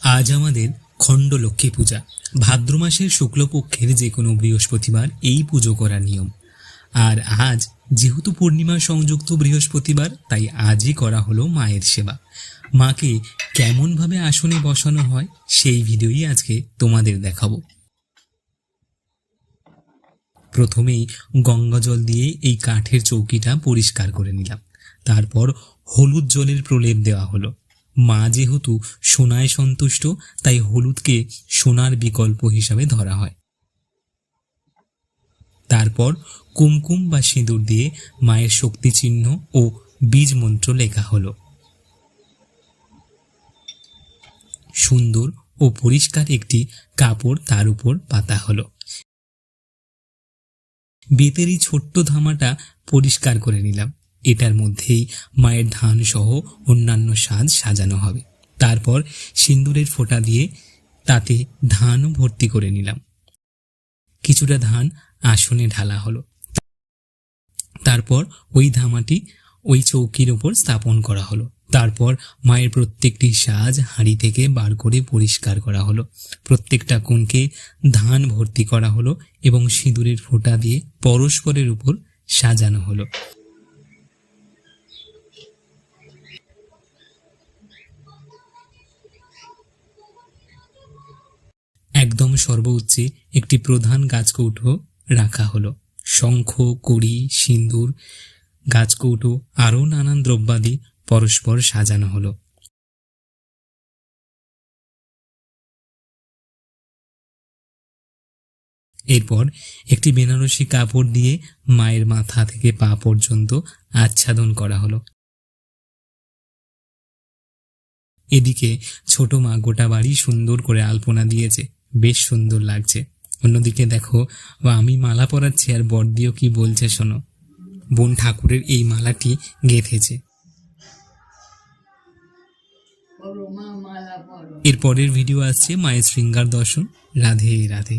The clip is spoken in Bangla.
আজ আমাদের খণ্ড লক্ষ্মী পূজা। ভাদ্র মাসের শুক্লপক্ষের যে কোনো বৃহস্পতিবার এই পুজো করার নিয়ম। আর আজ যেহেতু পূর্ণিমা সংযুক্ত বৃহস্পতিবার, তাই আজই করা হলো মায়ের সেবা। মাকে কেমনভাবে আসনে বসানো হয় সেই ভিডিওই আজকে তোমাদের দেখাবো। প্রথমেই গঙ্গা জল দিয়ে এই কাঠের চৌকিটা পরিষ্কার করে নিলাম। তারপর হলুদ জলের প্রলেপ দেওয়া হলো। মা যেহেতু সোনায় সন্তুষ্ট, তাই হলুদকে সোনার বিকল্প হিসাবে ধরা হয়। তারপর কুমকুম বা সিঁদুর দিয়ে মায়ের শক্তি চিহ্ন ও বীজ মন্ত্র লেখা হলো। সুন্দর ও পরিষ্কার একটি কাপড় তার উপর পাতা হলো। বেতের এই ছোট্ট ধামাটা পরিষ্কার করে নিলাম। এটার মধ্যেই মায়ের ধান সহ অন্যান্য সাজ সাজানো হবে। তারপর সিন্দুরের ফোঁটা দিয়ে তাতে ধান ভর্তি করে নিলাম। কিছুটা ধান আসনে ঢালা হলো। তারপর ওই ধামাটি ওই চৌকির ওপর স্থাপন করা হলো। তারপর মায়ের প্রত্যেকটি সাজ হাঁড়ি থেকে বার করে পরিষ্কার করা হলো। প্রত্যেকটা কোণকে ধান ভর্তি করা হলো এবং সিঁদুরের ফোঁটা দিয়ে পরস্পরের উপর সাজানো হলো। একদম সর্বোচ্চে একটি প্রধান গাছকৌটো রাখা হলো। শঙ্খ, কড়ি, সিন্দুর, গাছকৌটো আরও নানান দ্রব্যাদি পরস্পর সাজানো হলো। এরপর একটি বেনারসি কাপড় দিয়ে মায়ের মাথা থেকে পা পর্যন্ত আচ্ছাদন করা হলো। এদিকে ছোট মা গোটা বাড়ি সুন্দর করে আলপনা দিয়েছে, বেশ সুন্দর লাগছে। অন্যদিকে দেখো আমি মালা পরাচ্ছি আর বড়দিও কি বলছে শোনো। বোন ঠাকুরের এই মালাটি গেঁথেছে। এর পরের ভিডিও আসছে মায়ের শৃঙ্গার দর্শন। রাধে রাধে।